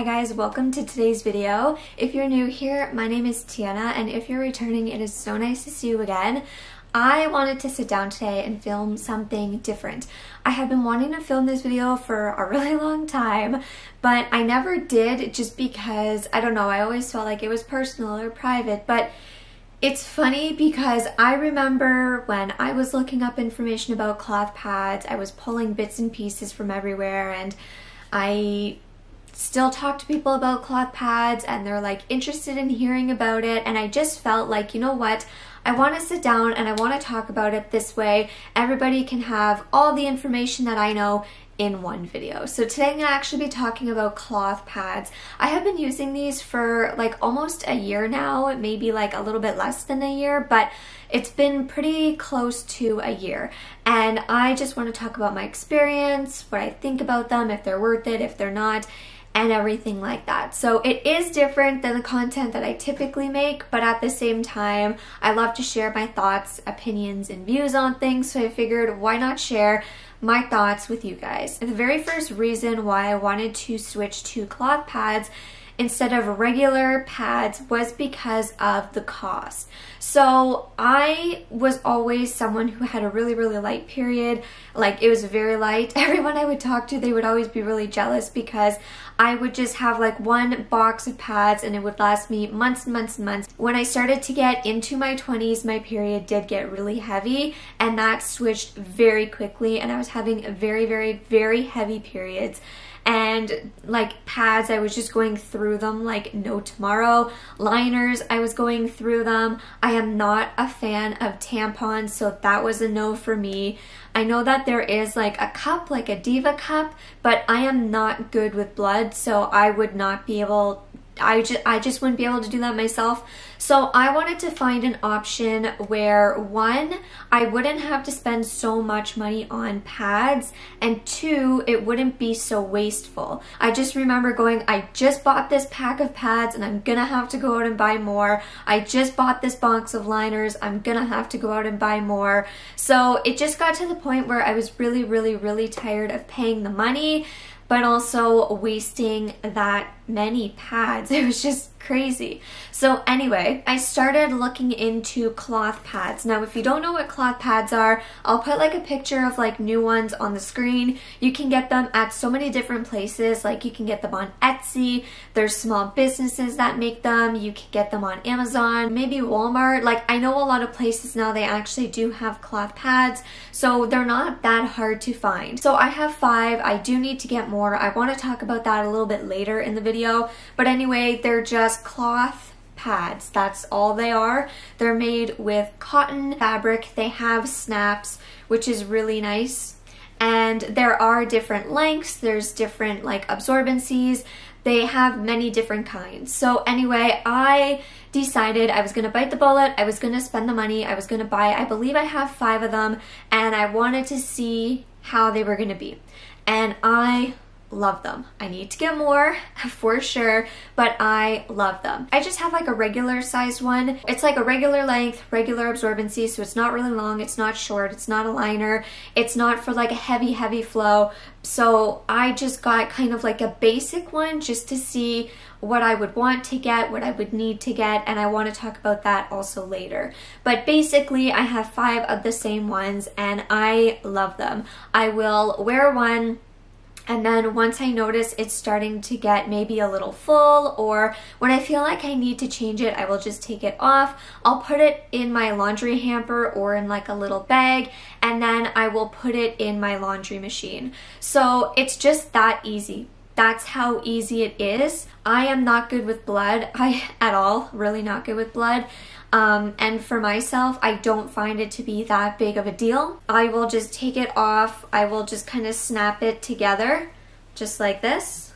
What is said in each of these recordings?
Hi guys, welcome to today's video. If you're new here, my name is Tiana, and if you're returning, it is so nice to see you again. I wanted to sit down today and film something different. I have been wanting to film this video for a really long time, but I never did just because, I don't know, I always felt like it was personal or private, but it's funny because I remember when I was looking up information about cloth pads, I was pulling bits and pieces from everywhere, and I still talk to people about cloth pads and they're like interested in hearing about it, and I just felt like, you know what, I want to sit down and I want to talk about it this way. Everybody can have all the information that I know in one video. So today I'm going to actually be talking about cloth pads. I have been using these for like almost a year now, maybe like a little bit less than a year, but it's been pretty close to a year. And I just want to talk about my experience, what I think about them, if they're worth it, if they're not, and everything like that. So it is different than the content that I typically make, but at the same time, I love to share my thoughts, opinions, and views on things, so I figured why not share my thoughts with you guys. And the very first reason why I wanted to switch to cloth pads instead of regular pads was because of the cost. So I was always someone who had a really light period. Like, it was very light. Everyone I would talk to, they would always be really jealous because I would just have like one box of pads and it would last me months and months and months. When I started to get into my 20s, my period did get really heavy, and that switched very quickly, and I was having very heavy periods. And like pads, I was just going through them like no tomorrow. Liners, I was going through them. I am not a fan of tampons, so that was a no for me. I know that there is like a cup, like a Diva cup, but I am not good with blood, so I would not be able, I just wouldn't be able to do that myself. So I wanted to find an option where, one, I wouldn't have to spend so much money on pads, and two, it wouldn't be so wasteful. I just remember going, I just bought this pack of pads and I'm gonna have to go out and buy more. I just bought this box of liners, I'm gonna have to go out and buy more. So it just got to the point where I was really tired of paying the money, but also wasting that many pads. It was just crazy. So anyway, I started looking into cloth pads. Now, if you don't know what cloth pads are, I'll put like a picture of like new ones on the screen. You can get them at so many different places. Like, you can get them on Etsy. There's small businesses that make them. You can get them on Amazon, maybe Walmart. Like, I know a lot of places now, they actually do have cloth pads, so they're not that hard to find. So I have 5. I do need to get more. I want to talk about that a little bit later in the video. But anyway, they're just cloth pads. That's all they are. They're made with cotton fabric. They have snaps, which is really nice. And there are different lengths. There's different like absorbencies. They have many different kinds. So anyway, I decided I was going to bite the bullet. I was going to spend the money. I was going to buy, I believe I have 5 of them, and I wanted to see how they were going to be. And I love them. I need to get more for sure, but I love them. I just have like a regular size one. It's like a regular length, regular absorbency, so it's not really long, it's not short, it's not a liner, it's not for like a heavy flow. So I just got kind of like a basic one just to see what I would want to get, what I would need to get, and I want to talk about that also later. But basically, I have 5 of the same ones and I love them. I will wear one, and then once I notice it's starting to get maybe a little full, or when I feel like I need to change it, I will just take it off. I'll put it in my laundry hamper or in like a little bag, and then I will put it in my laundry machine. So it's just that easy. That's how easy it is. I am not good with blood. At all, really not good with blood. And for myself, I don't find it to be that big of a deal. I will just take it off. I will just kind of snap it together, just like this.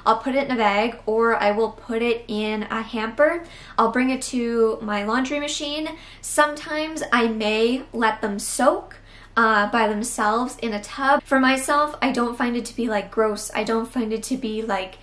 I'll put it in a bag, or I will put it in a hamper. I'll bring it to my laundry machine. Sometimes I may let them soak by themselves in a tub. For myself, I don't find it to be like gross. I don't find it to be like,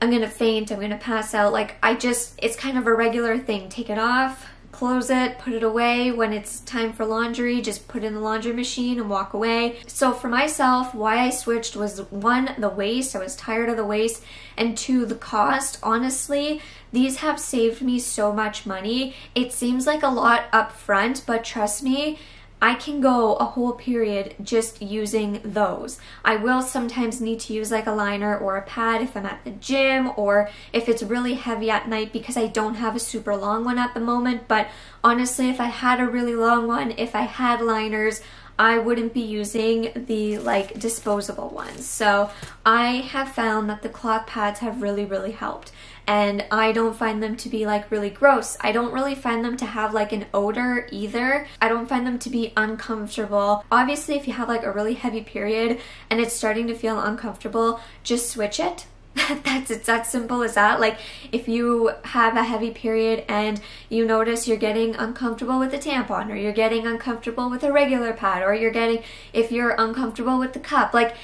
I'm gonna faint, I'm gonna pass out. Like, it's kind of a regular thing. Take it off, close it, put it away. When it's time for laundry, just put it in the laundry machine and walk away. So for myself, why I switched was 1, the waste. I was tired of the waste, and 2, the cost. Honestly, these have saved me so much money. It seems like a lot up front, but trust me, I can go a whole period just using those. I will sometimes need to use like a liner or a pad if I'm at the gym, or if it's really heavy at night, because I don't have a super long one at the moment. But honestly, if I had a really long one, if I had liners, I wouldn't be using the like disposable ones. So I have found that the cloth pads have really helped, and I don't find them to be like really gross. I don't really find them to have like an odor either. I don't find them to be uncomfortable. Obviously, if you have like a really heavy period and it's starting to feel uncomfortable, just switch it. It's that simple as that. Like if you have a heavy period and you notice you're getting uncomfortable with a tampon, or you're getting uncomfortable with a regular pad, or if you're uncomfortable with the cup, like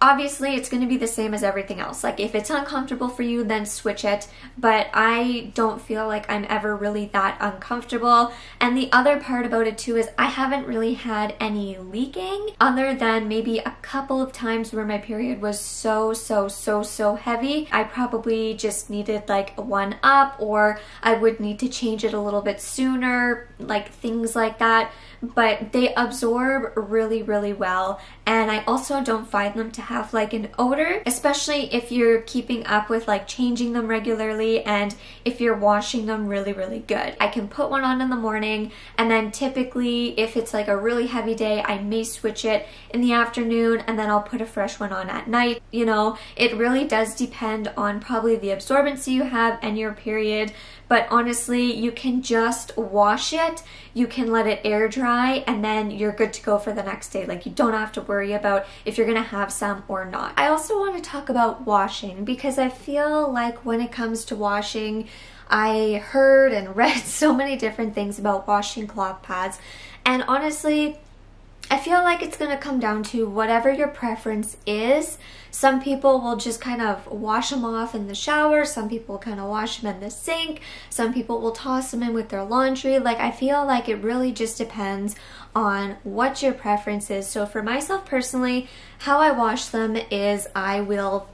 obviously it's going to be the same as everything else. Like if it's uncomfortable for you, then switch it. But I don't feel like I'm ever really that uncomfortable. And the other part about it too is I haven't really had any leaking, other than maybe a couple of times where my period was so heavy. I probably just needed like a 1-up, or I would need to change it a little bit sooner, like things like that. But they absorb really well, and I also don't find them to have like an odor, especially if you're keeping up with like changing them regularly and if you're washing them really good. I can put one on in the morning, and then typically if it's like a really heavy day, I may switch it in the afternoon, and then I'll put a fresh one on at night. You know, it really does depend on probably the absorbency you have and your period. But honestly, you can just wash it, you can let it air dry, and then you're good to go for the next day. Like you don't have to worry about if you're gonna have some or not. I also want to talk about washing, because I feel like when it comes to washing, I heard and read so many different things about washing cloth pads, and honestly, I feel like it's going to come down to whatever your preference is. Some people will just kind of wash them off in the shower. Some people kind of wash them in the sink. Some people will toss them in with their laundry. Like I feel like it really just depends on what your preference is. So for myself personally, how I wash them is I will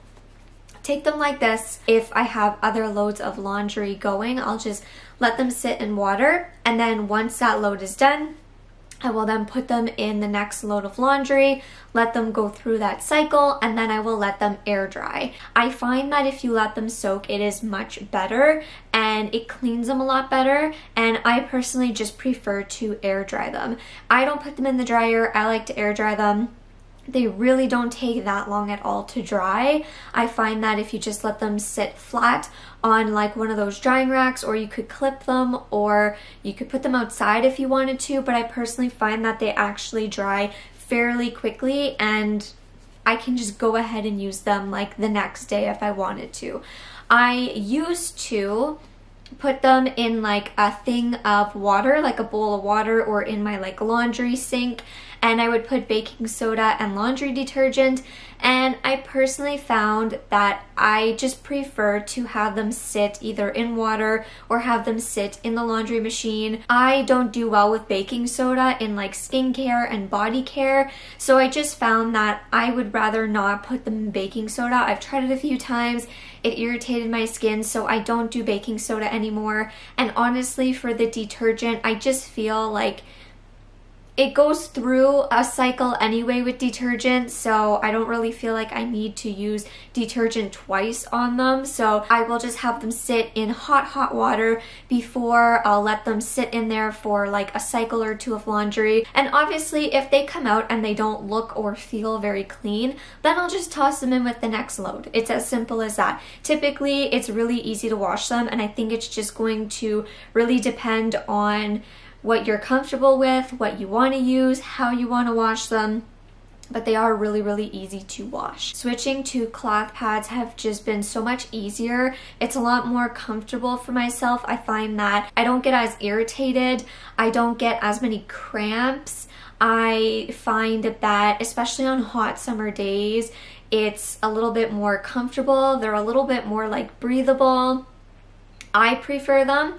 take them like this. If I have other loads of laundry going, I'll just let them sit in water. And then once that load is done, I will then put them in the next load of laundry, let them go through that cycle, and then I will let them air dry. I find that if you let them soak, it is much better and it cleans them a lot better, and I personally just prefer to air dry them. I don't put them in the dryer, I like to air dry them. They really don't take that long at all to dry. I find that if you just let them sit flat on like one of those drying racks, or you could clip them, or you could put them outside if you wanted to, but I personally find that they actually dry fairly quickly, and I can just go ahead and use them like the next day if I wanted to. I used to put them in like a thing of water, like a bowl of water, or in my like laundry sink, and I would put baking soda and laundry detergent, and I personally found that I just prefer to have them sit either in water or have them sit in the laundry machine. I don't do well with baking soda in like skincare and body care, so I just found that I would rather not put them in baking soda. I've tried it a few times. It irritated my skin, so I don't do baking soda anymore. And honestly, for the detergent, I just feel like it goes through a cycle anyway with detergent, so I don't really feel like I need to use detergent twice on them. So I will just have them sit in hot water before I'll let them sit in there for like a cycle or two of laundry. And obviously if they come out and they don't look or feel very clean, then I'll just toss them in with the next load. It's as simple as that. Typically it's really easy to wash them, and I think it's just going to really depend on what you're comfortable with, what you want to use, how you want to wash them, but they are really easy to wash. Switching to cloth pads have just been so much easier. It's a lot more comfortable for myself. I find that I don't get as irritated, I don't get as many cramps. I find that especially on hot summer days, it's a little bit more comfortable. They're a little bit more like breathable. I prefer them.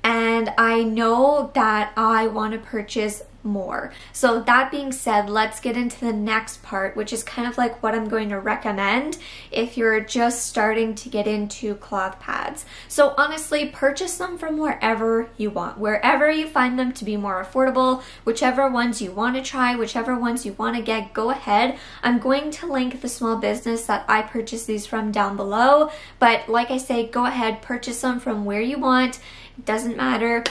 and I know that I want to purchase more. So that being said, let's get into the next part, which is kind of like what I'm going to recommend if you're just starting to get into cloth pads. So honestly, purchase them from wherever you want, wherever you find them to be more affordable, whichever ones you want to try, whichever ones you want to get, go ahead. I'm going to link the small business that I purchased these from down below, but like I say, go ahead, purchase them from where you want. It doesn't matter,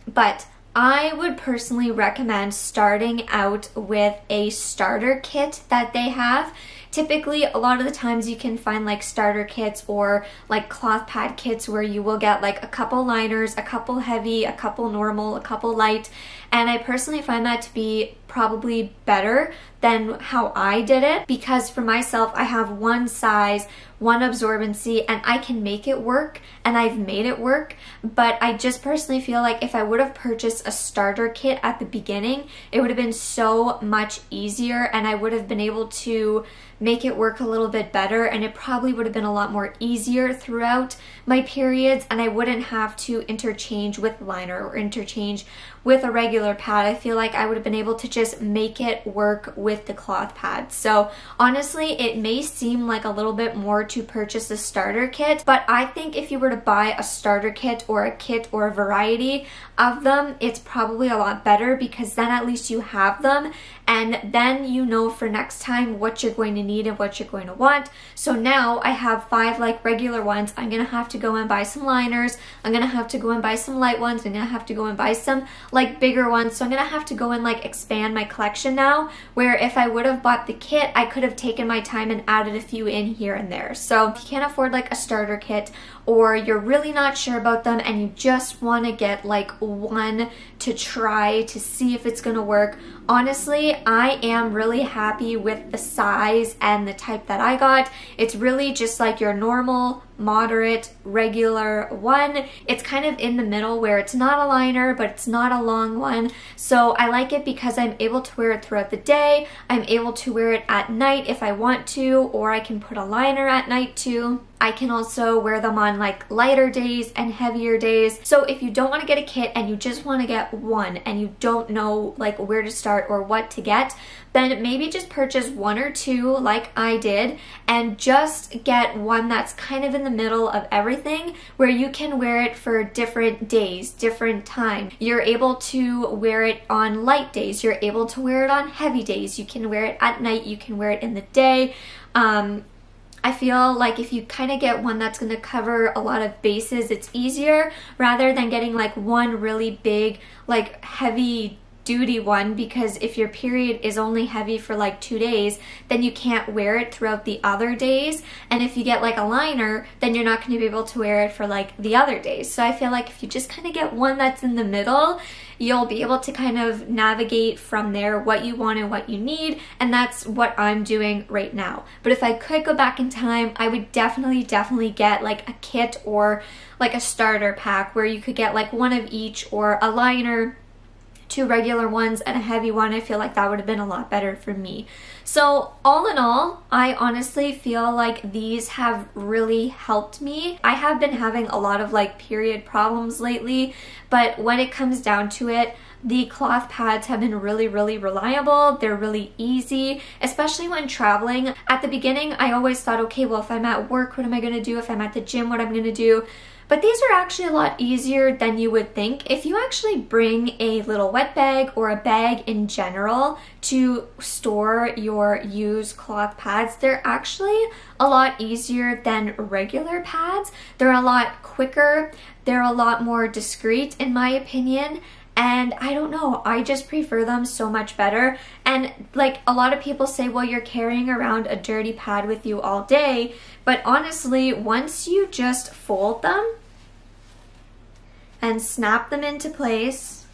but I would personally recommend starting out with a starter kit that they have. Typically, a lot of the times you can find like starter kits or like cloth pad kits where you will get like a couple liners, a couple heavy, a couple normal, a couple light, and I personally find that to be probably better than how I did it, because for myself, I have one size, one absorbency, and I can make it work, and I've made it work. But I just personally feel like if I would have purchased a starter kit at the beginning, it would have been so much easier, and I would have been able to make it work a little bit better, and it probably would have been a lot more easier throughout my periods, and I wouldn't have to interchange with liner or interchange with a regular pad. I feel like I would have been able to just make it work with the cloth pad. So honestly, it may seem like a little bit more to purchase a starter kit, but I think if you were to buy a starter kit or a variety of them, it's probably a lot better, because then at least you have them, and then you know for next time what you're going to need and what you're going to want. So now I have 5 like regular ones. I'm gonna have to go and buy some liners. I'm gonna have to go and buy some light ones. I'm gonna have to go and buy some like bigger ones. So I'm gonna have to go and like expand my collection now, where if I would have bought the kit, I could have taken my time and added a few in here and there. So if you can't afford like a starter kit, or you're really not sure about them and you just want to get like one to try to see if it's going to work, honestly, I am really happy with the size and the type that I got. It's really just like your normal, moderate, regular one. It's kind of in the middle where it's not a liner, but it's not a long one. So I like it because I'm able to wear it throughout the day. I'm able to wear it at night if I want to, or I can put a liner at night too. I can also wear them on like lighter days and heavier days. So if you don't want to get a kit and you just want to get one and you don't know like where to start or what to get, then maybe just purchase 1 or 2 like I did, and just get one that's kind of in the middle of everything, where you can wear it for different days, different time. You're able to wear it on light days, you're able to wear it on heavy days, you can wear it at night, you can wear it in the day. I feel like if you kind of get one that's going to cover a lot of bases, it's easier rather than getting like one really big, like heavy duty one, because if your period is only heavy for like 2 days, then you can't wear it throughout the other days. And if you get like a liner, then you're not going to be able to wear it for like the other days. So I feel like if you just kind of get one that's in the middle, you'll be able to kind of navigate from there what you want and what you need, and that's what I'm doing right now. But if I could go back in time, I would definitely get like a kit or like a starter pack where you could get like one of each, or a liner, 2 regular ones, and a heavy one. I feel like that would have been a lot better for me. So all in all, I honestly feel like these have really helped me. I have been having a lot of like period problems lately, but when it comes down to it, the cloth pads have been really reliable. They're really easy, especially when traveling. At the beginning, I always thought, okay, well, if I'm at work, what am I going to do? If I'm at the gym, what I'm going to do? But these are actually a lot easier than you would think. If you actually bring a little wet bag or a bag in general to store your used cloth pads, they're actually a lot easier than regular pads. They're a lot quicker. They're a lot more discreet, in my opinion. And I don't know, I just prefer them so much better. And like a lot of people say, well, you're carrying around a dirty pad with you all day. But honestly, once you just fold them and snap them into place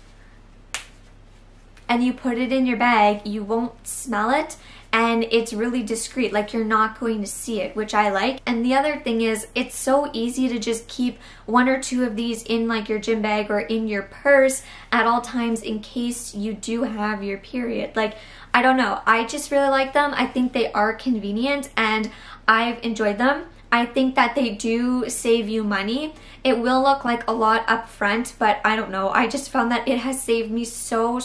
and you put it in your bag, you won't smell it. And it's really discreet, like you're not going to see it, which I like. And the other thing is, it's so easy to just keep 1 or 2 of these in like your gym bag or in your purse at all times in case you do have your period. Like, I don't know, I just really like them. I think they are convenient and I've enjoyed them. I think that they do save you money. It will look like a lot up front, but I don't know. I just found that it has saved me so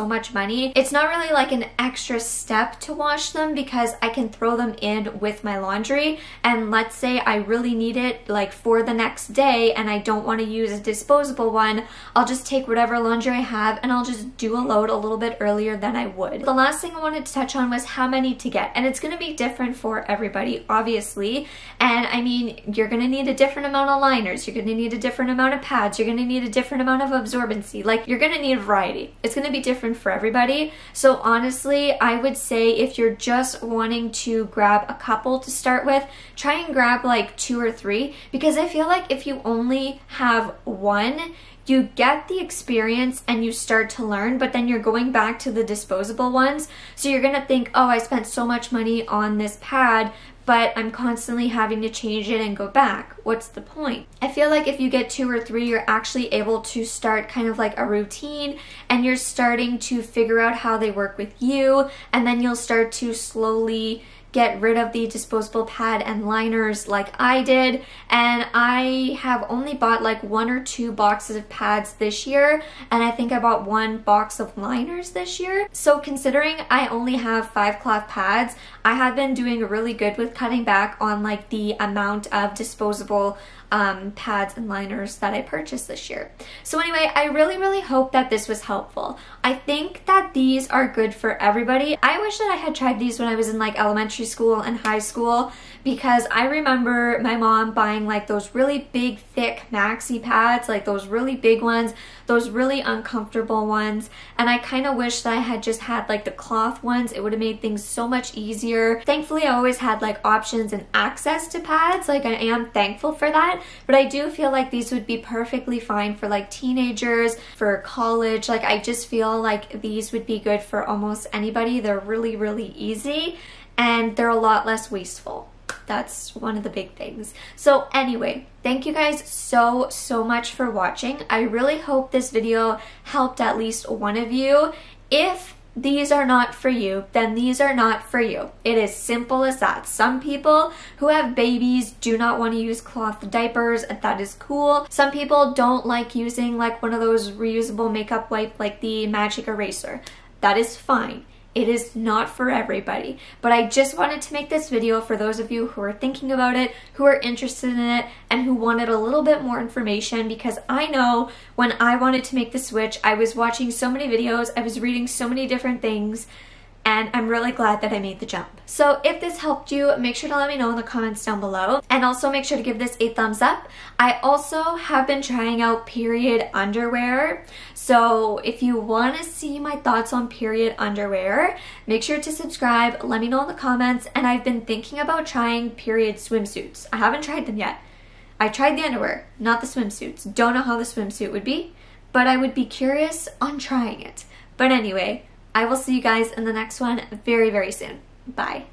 much money. It's not really like an extra step to wash them because I can throw them in with my laundry, and let's say I really need it like for the next day and I don't want to use a disposable one, I'll just take whatever laundry I have and I'll just do a load a little bit earlier than I would. The last thing I wanted to touch on was how many to get, and it's going to be different for everybody, obviously. And I mean, you're going to need a different amount of liners, you're going to need a different amount of pads, you're going to need a different amount of absorbency. Like, you're going to need a variety. It's going to be different for everybody. So honestly, I would say if you're just wanting to grab a couple to start with, try and grab like 2 or 3, because I feel like if you only have one, you get the experience and you start to learn, but then you're going back to the disposable ones. So you're gonna think, oh, I spent so much money on this pad, but I'm constantly having to change it and go back. What's the point? I feel like if you get 2 or 3, you're actually able to start kind of like a routine, and you're starting to figure out how they work with you, and then you'll start to slowly get rid of the disposable pad and liners like I did. And I have only bought like 1 or 2 boxes of pads this year, and I think I bought 1 box of liners this year. So considering I only have 5 cloth pads, I have been doing really good with cutting back on like the amount of disposable pads and liners that I purchased this year. So anyway, I really hope that this was helpful. I think that these are good for everybody. I wish that I had tried these when I was in like elementary school and high school, because I remember my mom buying like those really big thick maxi pads, like those really big ones, those really uncomfortable ones, and I kind of wish that I had just had like the cloth ones. It would have made things so much easier. Thankfully, I always had like options and access to pads. Like, I am thankful for that. But I do feel like these would be perfectly fine for like teenagers, for college. Like, I just feel like these would be good for almost anybody. They're really easy, and they're a lot less wasteful. That's one of the big things. So anyway, thank you guys so much for watching. I really hope this video helped at least one of you. If these are not for you, then these are not for you. It is simple as that. Some people who have babies do not want to use cloth diapers, and that is cool. Some people don't like using like one of those reusable makeup wipe like the Magic Eraser. That is fine. It is not for everybody, but I just wanted to make this video for those of you who are thinking about it, who are interested in it, and who wanted a little bit more information, because I know when I wanted to make the switch, I was watching so many videos, I was reading so many different things, and I'm really glad that I made the jump. So if this helped you, make sure to let me know in the comments down below, and also make sure to give this a thumbs up. I also have been trying out period underwear, so if you want to see my thoughts on period underwear, make sure to subscribe, let me know in the comments. And I've been thinking about trying period swimsuits. I haven't tried them yet. I tried the underwear, not the swimsuits. Don't know how the swimsuit would be, but I would be curious on trying it. But anyway, I will see you guys in the next one very soon. Bye.